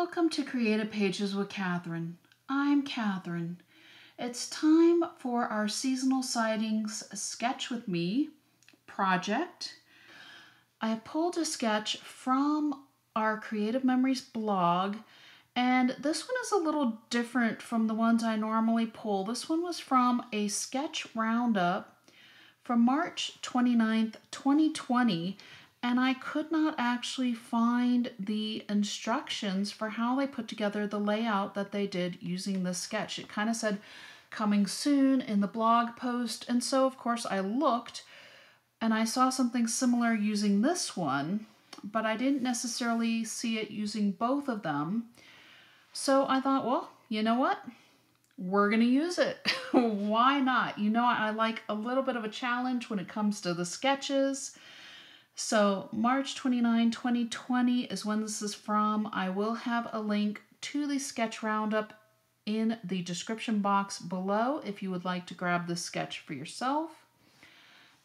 Welcome to Creative Pages with Catherine. I'm Catherine. It's time for our seasonal sightings sketch with me project. I pulled a sketch from our Creative Memories blog, and this one is a little different from the ones I normally pull. This one was from a sketch roundup from March 29th, 2020. And I could not actually find the instructions for how they put together the layout that they did using this sketch. It kind of said coming soon in the blog post. And so, of course, I looked and I saw something similar using this one, but I didn't necessarily see it using both of them. So I thought, well, you know what? We're going to use it. Why not? You know, I like a little bit of a challenge when it comes to the sketches. So March 29, 2020 is when this is from. I will have a link to the sketch roundup in the description box below if you would like to grab this sketch for yourself.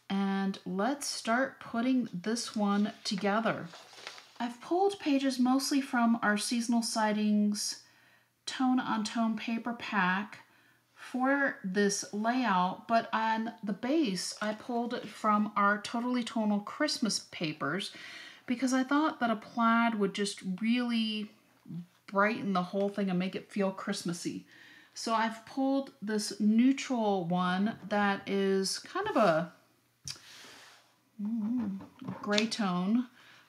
And let's start putting this one together. I've pulled pages mostly from our Seasonal Sightings Tone on Tone paper pack for this layout, but on the base I pulled it from our Totally Tonal Christmas papers because I thought that a plaid would just really brighten the whole thing and make it feel Christmassy. So I've pulled this neutral one that is kind of a gray tone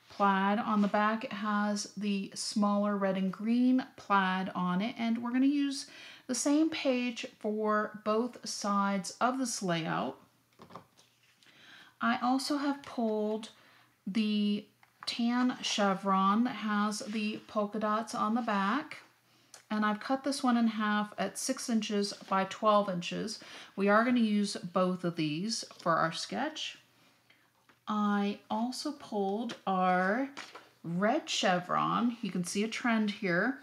plaid. On the back it has the smaller red and green plaid on it, and we're going to use the same page for both sides of this layout. I also have pulled the tan chevron that has the polka dots on the back, and I've cut this one in half at 6 inches by 12 inches. We are going to use both of these for our sketch. I also pulled our red chevron. You can see a trend here,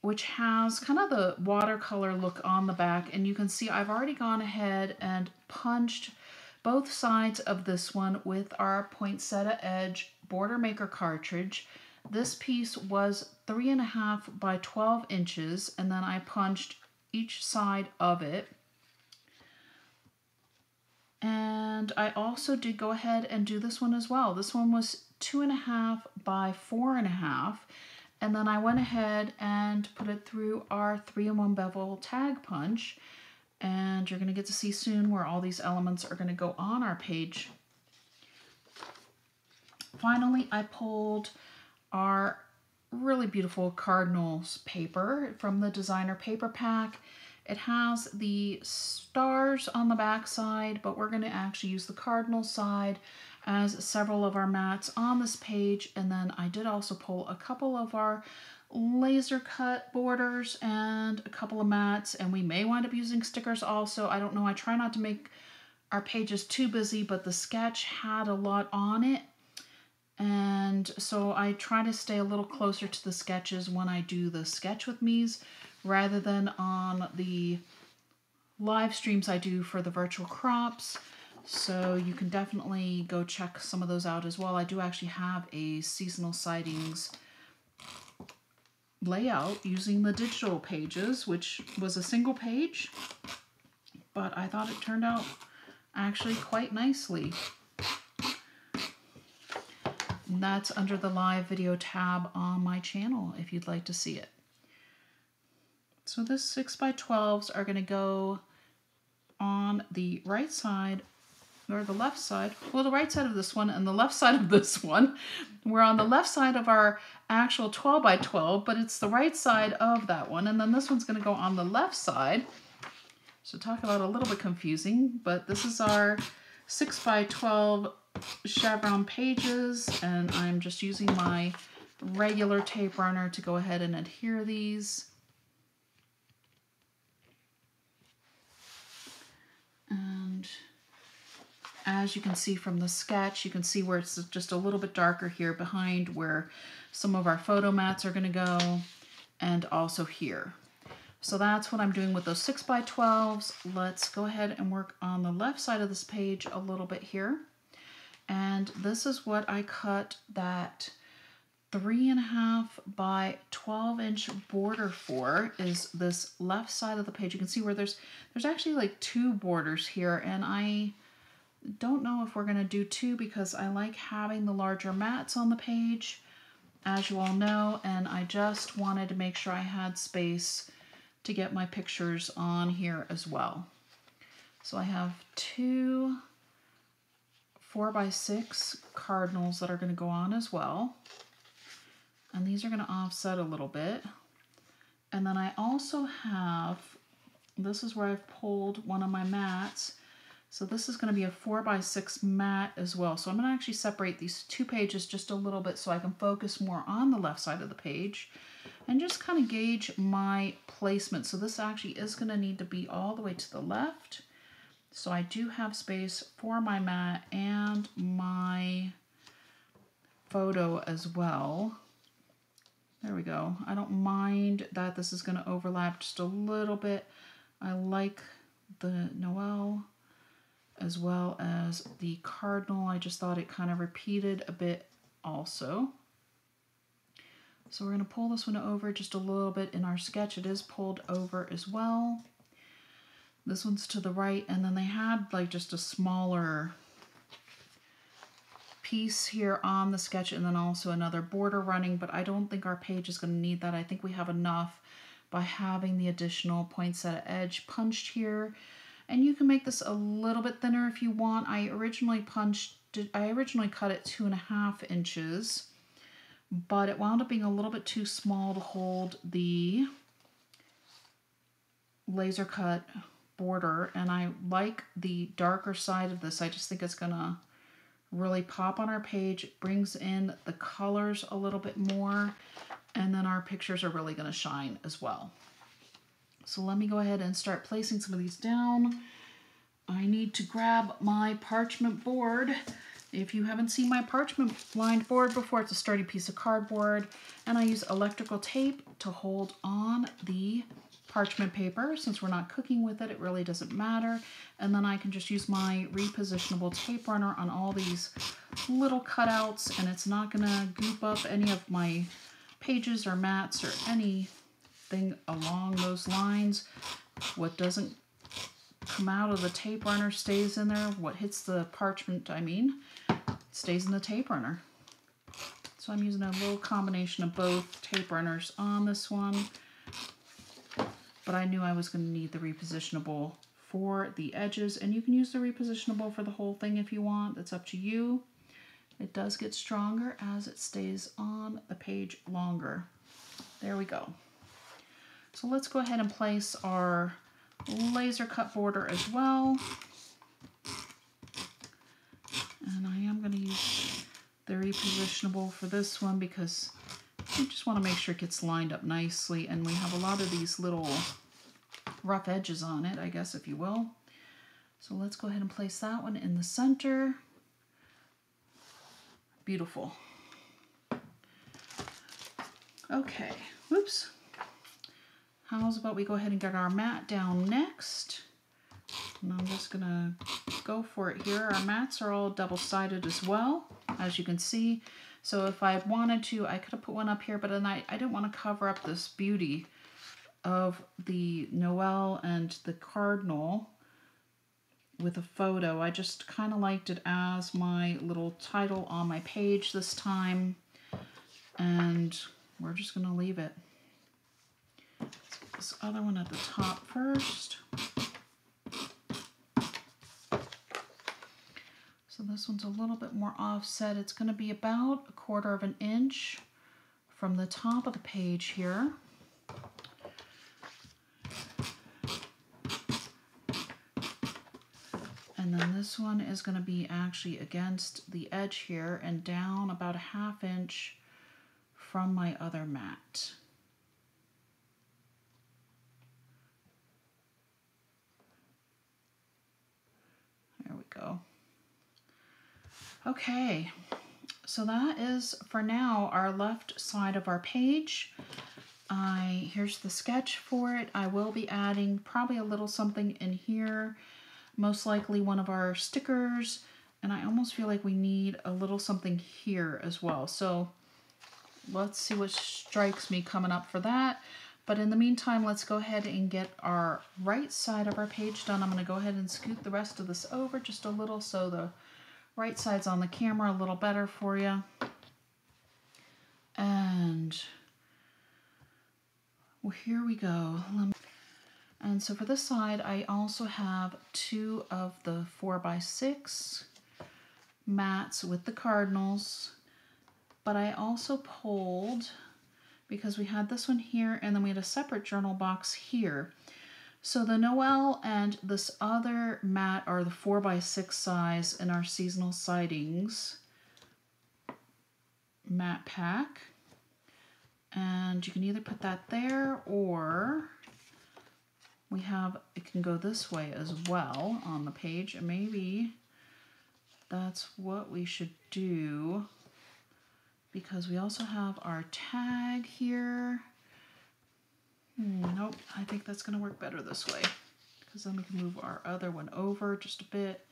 which has kind of the watercolor look on the back. And you can see I've already gone ahead and punched both sides of this one with our poinsettia edge border maker cartridge. This piece was 3.5 by 12 inches, and then I punched each side of it. And I also did go ahead and do this one as well. This one was 2.5 by 4.5. And then I went ahead and put it through our 3-in-1 bevel tag punch. And you're going to get to see soon where all these elements are going to go on our page. Finally, I pulled our really beautiful Cardinals paper from the designer paper pack. It has the stars on the back side, but we're going to actually use the Cardinal side as several of our mats on this page. And then I did also pull a couple of our laser cut borders and a couple of mats, and we may wind up using stickers also. I don't know. I try not to make our pages too busy, but the sketch had a lot on it. And so I try to stay a little closer to the sketches when I do the sketch with me's rather than on the live streams I do for the virtual crops. So you can definitely go check some of those out as well. I do actually have a Seasonal Sightings layout using the digital pages, which was a single page, but I thought it turned out actually quite nicely. And that's under the live video tab on my channel if you'd like to see it. So this 6 by 12s are going to go on the right side or the left side. Well, the right side of this one and the left side of this one. We're on the left side of our actual 12 by 12, but it's the right side of that one. And then this one's going to go on the left side. So talk about a little bit confusing, but this is our 6 by 12 chevron pages, and I'm just using my regular tape runner to go ahead and adhere these. And as you can see from the sketch, you can see where it's just a little bit darker here behind where some of our photo mats are going to go, and also here. So that's what I'm doing with those 6 by 12s. Let's go ahead and work on the left side of this page a little bit here. And this is what I cut that 3.5 by 12-inch border for is this left side of the page. You can see where there's actually like 2 borders here, and I don't know if we're going to do 2 because I like having the larger mats on the page, as you all know, and I just wanted to make sure I had space to get my pictures on here as well. So I have 2 4x6 cardinals that are going to go on as well. And these are going to offset a little bit. And then I also have, this is where I've pulled one of my mats. So this is going to be a 4x6 mat as well. So I'm going to actually separate these 2 pages just a little bit so I can focus more on the left side of the page and just kind of gauge my placement. So this actually is going to need to be all the way to the left. So I do have space for my mat and my photo as well. There we go. I don't mind that this is going to overlap just a little bit. I like the Noel as well as the cardinal. I just thought it kind of repeated a bit also. So we're going to pull this one over just a little bit in our sketch. It is pulled over as well. This one's to the right, and then they had like just a smaller piece here on the sketch and then also another border running, but I don't think our page is going to need that. I think we have enough by having the additional poinsettia edge punched here. And you can make this a little bit thinner if you want. I originally cut it 2.5 inches, but it wound up being a little bit too small to hold the laser cut border, and I like the darker side of this. I just think it's gonna really pop on our page. It brings in the colors a little bit more, and then our pictures are really going to shine as well. So let me go ahead and start placing some of these down. I need to grab my parchment board. If you haven't seen my parchment lined board before, it's a sturdy piece of cardboard, and I use electrical tape to hold on the parchment paper. Since we're not cooking with it, it really doesn't matter. And then I can just use my repositionable tape runner on all these little cutouts, and it's not gonna goop up any of my pages or mats or anything along those lines. What doesn't come out of the tape runner stays in there. What hits the parchment, stays in the tape runner. So I'm using a little combination of both tape runners on this one. But I knew I was going to need the repositionable for the edges, and you can use the repositionable for the whole thing if you want. It's up to you. It does get stronger as it stays on the page longer. There we go. So let's go ahead and place our laser cut border as well. And I am going to use the repositionable for this one because I just want to make sure it gets lined up nicely, and we have a lot of these little rough edges on it, I guess, if you will. So let's go ahead and place that one in the center. Beautiful. Okay, whoops. How's about we go ahead and get our mat down next? And I'm just gonna go for it here. Our mats are all double-sided as well, as you can see. So if I wanted to, I could have put one up here, but then I didn't want to cover up this beauty of the Noel and the cardinal with a photo. I just kind of liked it as my little title on my page this time, and we're just going to leave it. Let's get this other one at the top first. So this one's a little bit more offset. It's going to be about 1/4 inch from the top of the page here. And then this one is going to be actually against the edge here and down about 1/2 inch from my other mat. There we go. Okay, so that is for now our left side of our page. Here's the sketch for it. I will be adding probably a little something in here, most likely one of our stickers, and I almost feel like we need a little something here as well. So let's see what strikes me coming up for that. But in the meantime, let's go ahead and get our right side of our page done. I'm going to go ahead and scoot the rest of this over just a little so the right side's on the camera a little better for you. And well, here we go. And so for this side, I also have 2 of the 4x6 mats with the cardinals. But I also pulled, because we had this one here and then we had a separate journal box here. So the Noel and this other mat are the 4x6 size in our seasonal sightings mat pack. And you can either put that there, or we have, it can go this way as well on the page, and maybe that's what we should do, because we also have our tag here. Nope, I think that's going to work better this way, because then we can move our other one over just a bit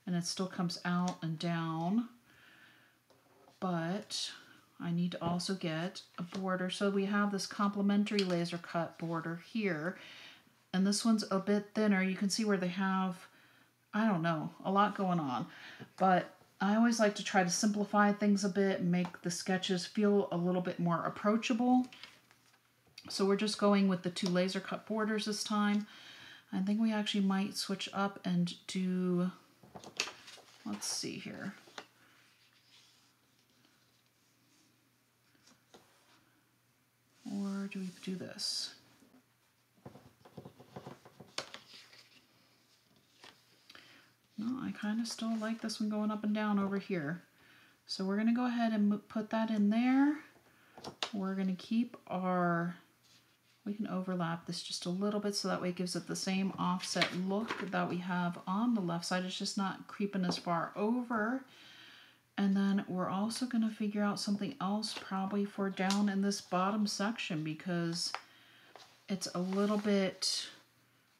and it still comes out and down. But I need to also get a border. So we have this complimentary laser cut border here, and this one's a bit thinner. You can see where they have, I don't know, a lot going on. But I always like to try to simplify things a bit and make the sketches feel a little bit more approachable. So we're just going with the 2 laser cut borders this time. I think we actually might switch up and do, let's see here. Or do we do this? No, I kind of still like this one going up and down over here. So we're going to go ahead and put that in there. We're going to keep our, we can overlap this just a little bit so that way it gives it the same offset look that we have on the left side. It's just not creeping as far over. And then we're also going to figure out something else probably for down in this bottom section, because it's a little bit,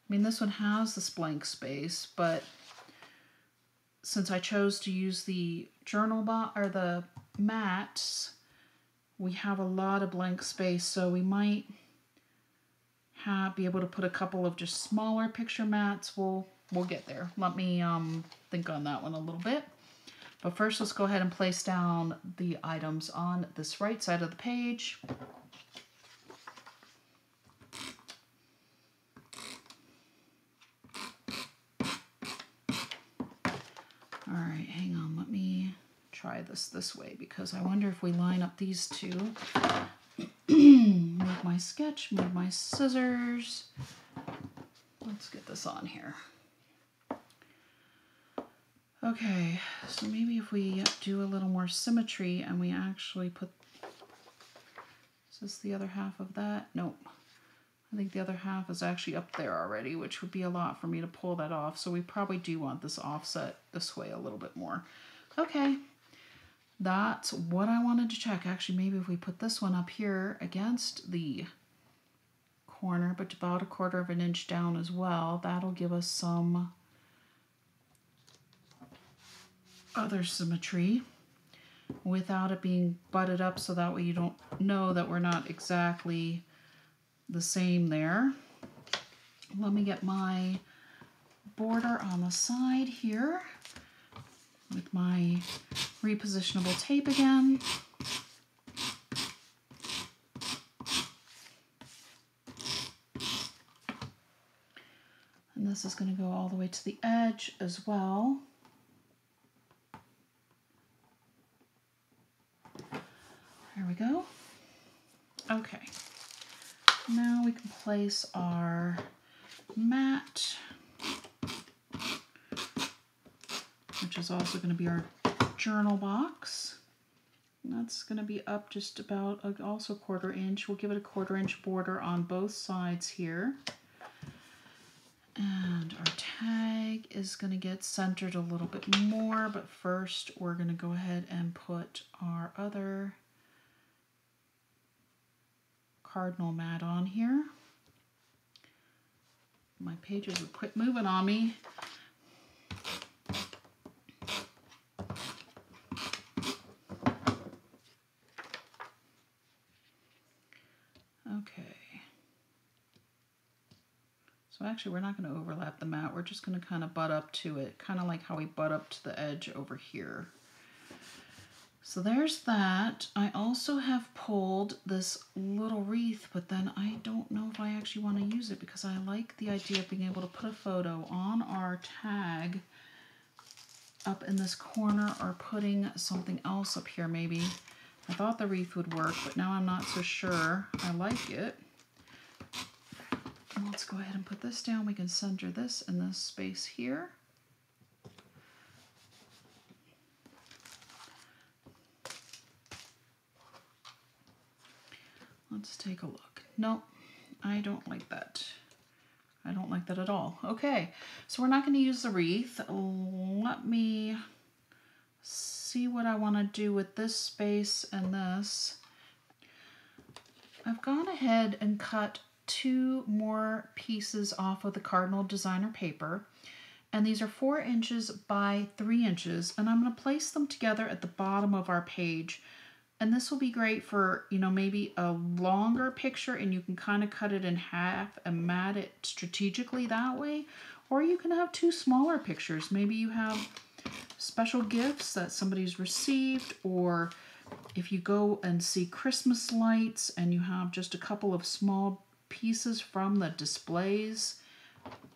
I mean, this one has this blank space, but since I chose to use the journal box or the mats, we have a lot of blank space, so we might be able to put a couple of just smaller picture mats. We'll get there. Let me think on that one a little bit. But first, let's go ahead and place down the items on this right side of the page. All right, hang on. Let me try this way, because I wonder if we line up these 2. Move my sketch, move my scissors. Let's get this on here. Okay, so maybe if we do a little more symmetry and we actually put, is this the other half of that? Nope. I think the other half is actually up there already, which would be a lot for me to pull that off. So we probably do want this offset this way a little bit more. Okay, that's what I wanted to check. Actually, maybe if we put this one up here against the corner, but about 1/4 of an inch down as well, that'll give us some other symmetry without it being butted up, so that way you don't know that we're not exactly the same there. Let me get my border on the side here with my repositionable tape again. And this is going to go all the way to the edge as well. There we go. Okay. Now we can place our mat, which is also going to be our journal box. And that's going to be up just about also 1/4 inch. We'll give it a 1/4 inch border on both sides here. And our tag is going to get centered a little bit more, but first we're going to go ahead and put our other cardinal mat on here. My pages will quit moving on me. So actually we're not going to overlap the mat. We're just going to kind of butt up to it, kind of like how we butt up to the edge over here. So there's that. I also have pulled this little wreath, but then I don't know if I actually want to use it because I like the idea of being able to put a photo on our tag up in this corner or putting something else up here maybe. I thought the wreath would work, but now I'm not so sure. I like it. Let's go ahead and put this down. We can center this in this space here. Let's take a look. Nope, I don't like that. I don't like that at all. Okay, so we're not going to use the wreath. Let me see what I want to do with this space and this. I've gone ahead and cut 2 more pieces off of the Cardinal Designer paper. And these are 4 inches by 3 inches. And I'm going to place them together at the bottom of our page. And this will be great for, you know, maybe a longer picture and you can kind of cut it in half and mat it strategically that way. Or you can have 2 smaller pictures. Maybe you have special gifts that somebody's received, or if you go and see Christmas lights and you have just a couple of small pieces from the displays,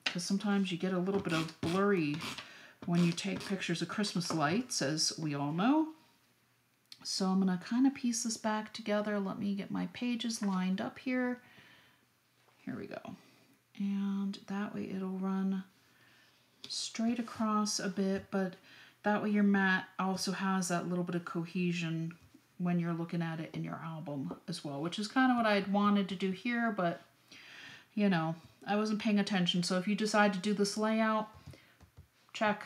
because sometimes you get a little bit of blurry when you take pictures of Christmas lights, as we all know. So I'm going to kind of piece this back together. Let me get my pages lined up here. Here we go. And that way it'll run straight across a bit, but that way your mat also has that little bit of cohesion when you're looking at it in your album as well, which is kind of what I'd wanted to do here, but you know, I wasn't paying attention. So if you decide to do this layout, check.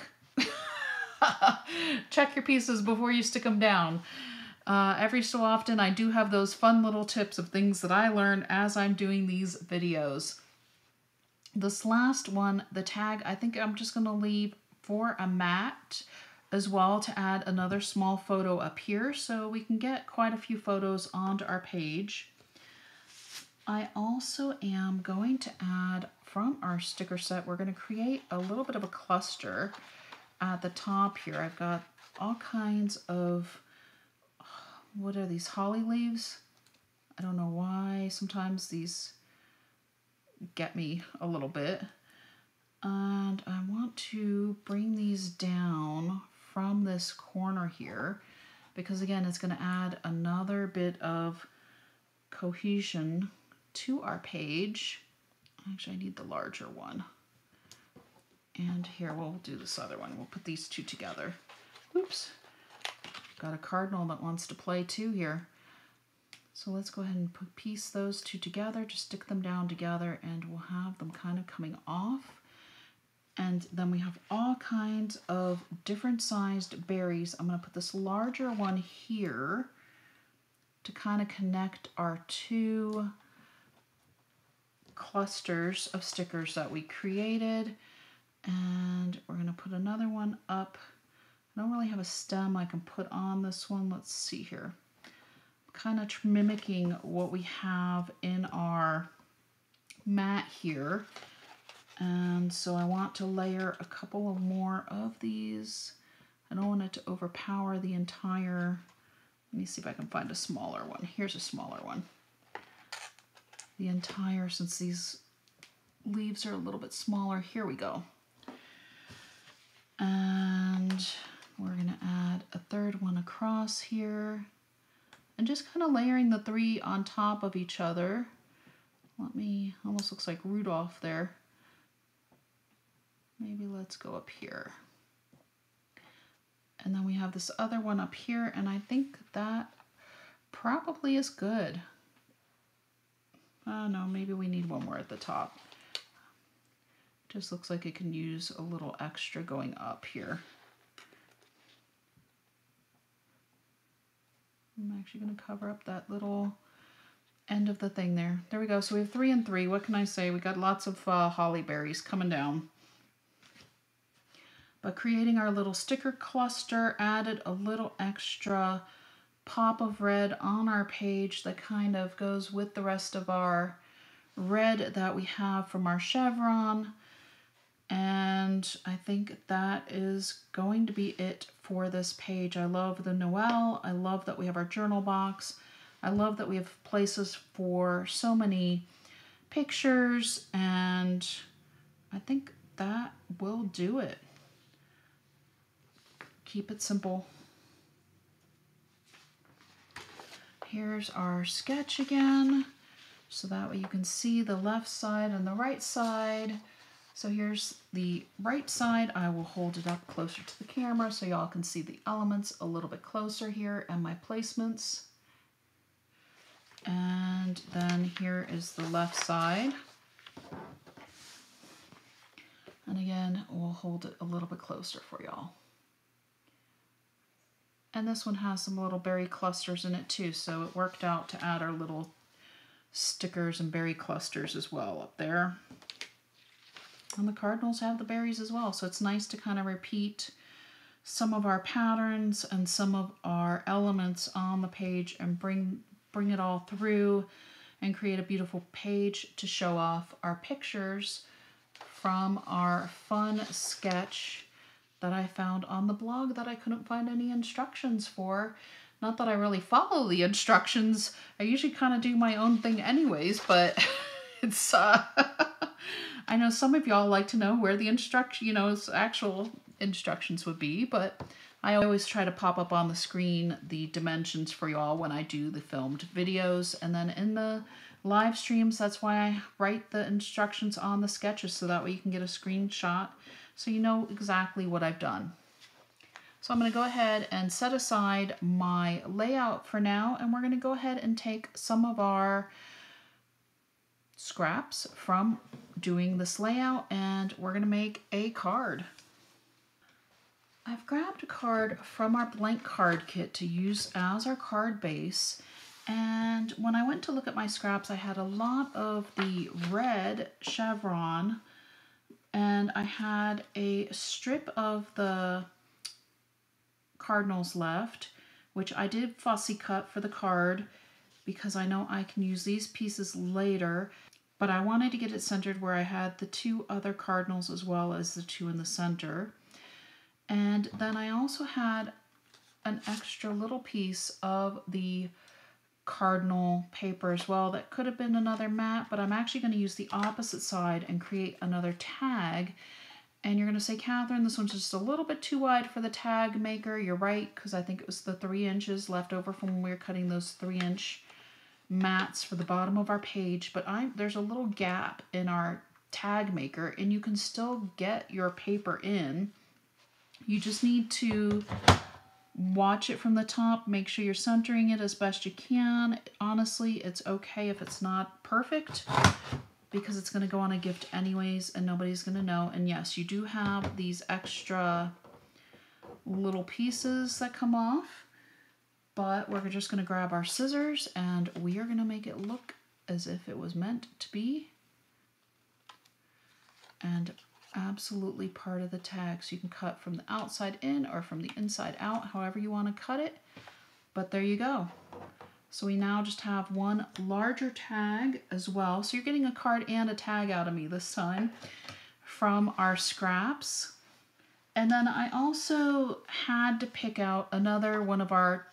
Check your pieces before you stick them down. Every so often I do have those fun little tips of things that I learn as I'm doing these videos. This last one, the tag, I think I'm just going to leave for a mat as well to add another small photo up here so we can get quite a few photos onto our page. I also am going to add from our sticker set, we're going to create a little bit of a cluster at the top here. I've got all kinds of, what are these, holly leaves? I don't know why sometimes these get me a little bit. And I want to bring these down from this corner here because again, it's going to add another bit of cohesion to our page. Actually, I need the larger one. And here, we'll do this other one. We'll put these 2 together. Oops. Got a cardinal that wants to play too here. So let's go ahead and piece those 2 together, just stick them down together, and we'll have them kind of coming off. And then we have all kinds of different sized berries. I'm going to put this larger one here to kind of connect our 2 clusters of stickers that we created. And we're going to put another one up. I don't really have a stem I can put on this one. Let's see here. Kind of mimicking what we have in our mat here. And so I want to layer a couple of more of these. I don't want it to overpower the entire, let me see if I can find a smaller one. Here's a smaller one. The entire, since these leaves are a little bit smaller, here we go. And we're going to add a 3rd one across here. And just kind of layering the 3 on top of each other. Almost looks like Rudolph there. Maybe let's go up here. And then we have this other one up here, and I think that probably is good. Oh no, maybe we need one more at the top. Just looks like it can use a little extra going up here. I'm actually going to cover up that little end of the thing there. There we go. So we have 3 and 3. What can I say? We got lots of holly berries coming down. But creating our little sticker cluster added a little extra pop of red on our page that kind of goes with the rest of our red that we have from our chevron. And I think that is going to be it for this page. I love the Noel. I love that we have our journal box. I love that we have places for so many pictures, and I think that will do it. Keep it simple. Here's our sketch again, so that way you can see the left side and the right side. So here's the right side. I will hold it up closer to the camera so y'all can see the elements a little bit closer here and my placements. And then here is the left side. And again, we'll hold it a little bit closer for y'all. And this one has some little berry clusters in it too, so it worked out to add our little stickers and berry clusters as well up there. And the cardinals have the berries as well, so it's nice to kind of repeat some of our patterns and some of our elements on the page and bring it all through and create a beautiful page to show off our pictures from our fun sketch that I found on the blog that I couldn't find any instructions for. Not that I really follow the instructions. I usually kind of do my own thing anyways, but it's I know some of y'all like to know where the actual instructions would be, but I always try to pop up on the screen the dimensions for y'all when I do the filmed videos. And then in the live streams, that's why I write the instructions on the sketches, so that way you can get a screenshot so you know exactly what I've done. So I'm going to go ahead and set aside my layout for now, and we're going to go ahead and take some of our scraps from doing this layout, and we're going to make a card. I've grabbed a card from our blank card kit to use as our card base, and when I went to look at my scraps, I had a lot of the red chevron, and I had a strip of the cardinals left, which I did fussy cut for the card because I know I can use these pieces later. But I wanted to get it centered where I had the two other cardinals as well as the two in the center. And then I also had an extra little piece of the cardinal paper as well. That could have been another mat, but I'm actually going to use the opposite side and create another tag. And you're going to say, Catherine, this one's just a little bit too wide for the tag maker. You're right, because I think it was the 3 inches left over from when we were cutting those 3-inch mats for the bottom of our page, but there's a little gap in our tag maker, and you can still get your paper in. You just need to watch it from the top, make sure you're centering it as best you can. Honestly, it's okay if it's not perfect, because it's going to go on a gift anyways and nobody's going to know. And yes, you do have these extra little pieces that come off. But we're just going to grab our scissors and we are going to make it look as if it was meant to be. And absolutely part of the tag. So you can cut from the outside in or from the inside out, however you want to cut it. But there you go. So we now just have one larger tag as well. So you're getting a card and a tag out of me this time from our scraps. And then I also had to pick out another one of our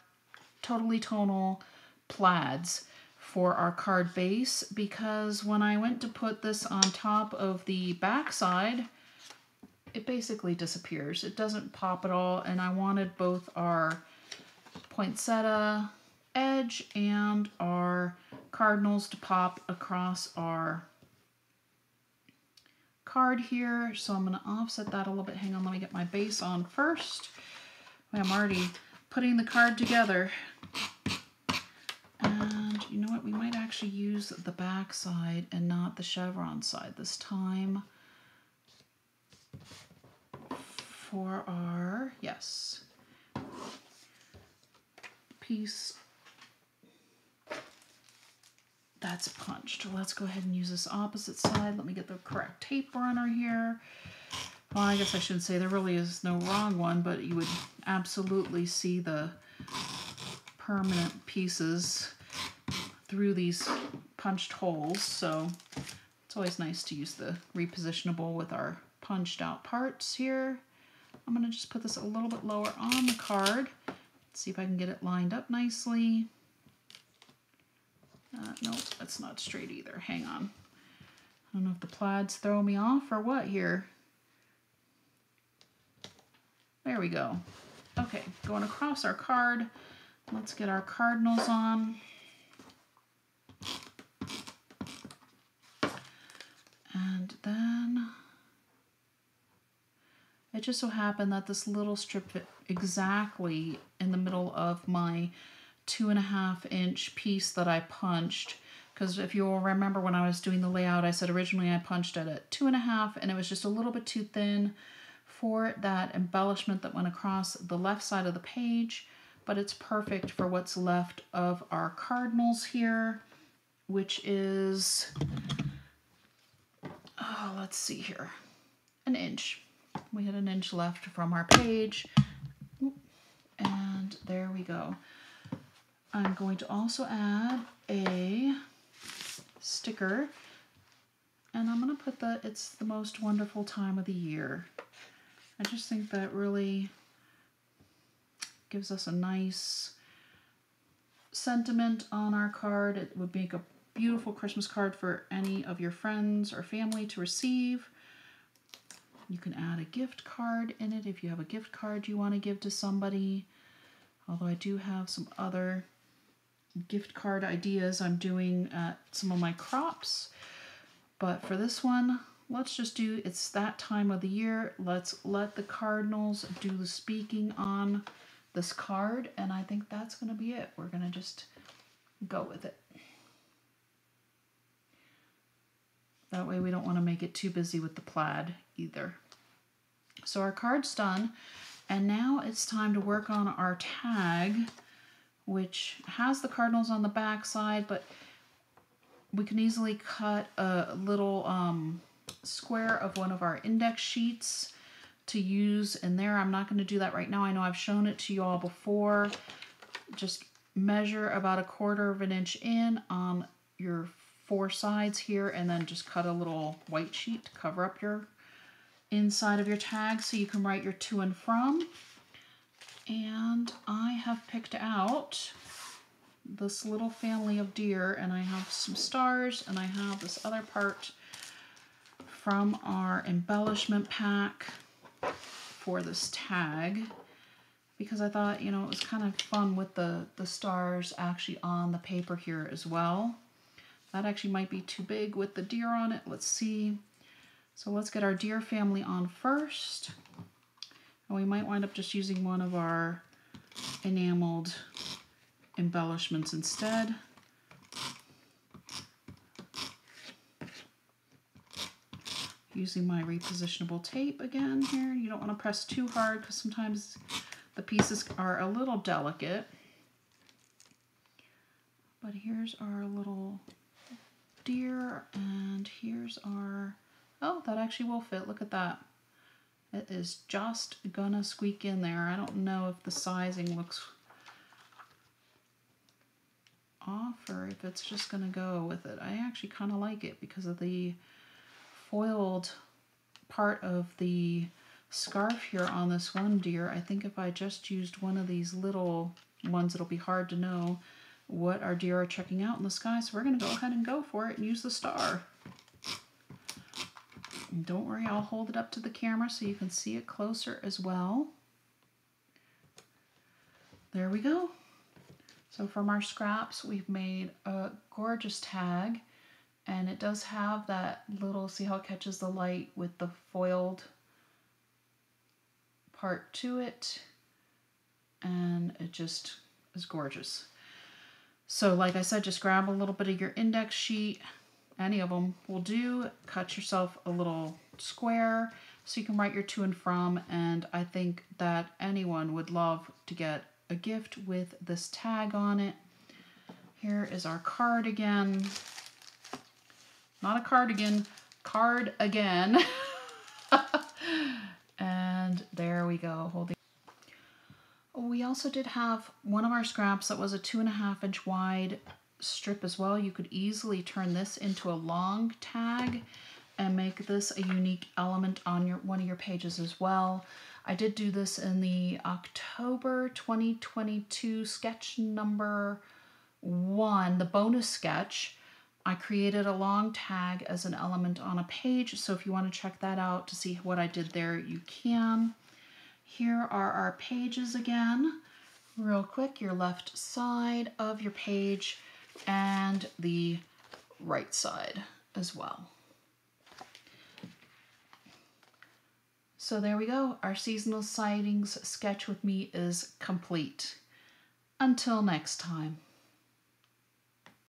Totally Tonal plaids for our card base, because when I went to put this on top of the back side, it basically disappears. It doesn't pop at all, and I wanted both our poinsettia edge and our cardinals to pop across our card here. So I'm going to offset that a little bit. Hang on, let me get my base on first. I'm already putting the card together. And you know what, we might actually use the back side and not the chevron side this time for our, yes, piece that's punched. Let's go ahead and use this opposite side. Let me get the correct tape runner here. Well, I guess I shouldn't say there really is no wrong one, but you would absolutely see the permanent pieces through these punched holes, so it's always nice to use the repositionable with our punched out parts here. I'm going to just put this a little bit lower on the card. See if I can get it lined up nicely. Nope, that's not straight either. Hang on. I don't know if the plaid's throwing me off or what here. There we go. Okay, going across our card. Let's get our cardinals on. And then it just so happened that this little strip fit exactly in the middle of my 2.5 inch piece that I punched. Because if you'll remember when I was doing the layout, I said originally I punched it at 2.5 and it was just a little bit too thin for that embellishment that went across the left side of the page. But it's perfect for what's left of our cardinals here, which is, oh, let's see here, 1 inch. We had 1 inch left from our page. And there we go. I'm going to also add a sticker, and I'm going to put the "It's the most wonderful time of the year." I just think that really gives us a nice sentiment on our card. It would make a beautiful Christmas card for any of your friends or family to receive. You can add a gift card in it if you have a gift card you want to give to somebody. Although I do have some other gift card ideas I'm doing at some of my crops. But for this one, let's just do "It's that time of the year." Let's let the cardinals do the speaking on this card, and I think that's going to be it. We're going to just go with it. That way we don't want to make it too busy with the plaid either. So our card's done, and now it's time to work on our tag, which has the cardinals on the back side, but we can easily cut a little square of one of our index sheets to use in there. I'm not going to do that right now. I know I've shown it to you all before. Just measure about 1/4 inch in on your 4 sides here, and then just cut a little white sheet to cover up your inside of your tag so you can write your to and from. And I have picked out this little family of deer, and I have some stars, and I have this other part from our embellishment pack for this tag, because I thought, you know, it was kind of fun with the stars actually on the paper here as well. That actually might be too big with the deer on it. Let's see. So let's get our deer family on first. And we might wind up just using one of our enameled embellishments instead. Using my repositionable tape again here. You don't want to press too hard because sometimes the pieces are a little delicate. But here's our little deer, and here's our, oh, that actually will fit. Look at that. It is just gonna squeak in there. I don't know if the sizing looks off or if it's just gonna go with it. I actually kind of like it because of the foiled part of the scarf here on this one deer. I think if I just used one of these little ones, it'll be hard to know what our deer are checking out in the sky. So we're going to go ahead and go for it and use the star. And don't worry, I'll hold it up to the camera so you can see it closer as well. There we go. So from our scraps, we've made a gorgeous tag, and it does have that little, see how it catches the light with the foiled part to it, and it just is gorgeous. So like I said, just grab a little bit of your index sheet, any of them will do, cut yourself a little square so you can write your to and from, and I think that anyone would love to get a gift with this tag on it. Here is our card again. Not a cardigan, card again. And there we go, holding. We also did have one of our scraps that was a 2.5 inch wide strip as well. You could easily turn this into a long tag and make this a unique element on one of your pages as well. I did do this in the October 2022 sketch number 1, the bonus sketch. I created a long tag as an element on a page, so if you want to check that out to see what I did there, you can. Here are our pages again. Real quick, your left side of your page and the right side as well. So there we go. Our seasonal sightings sketch with me is complete. Until next time.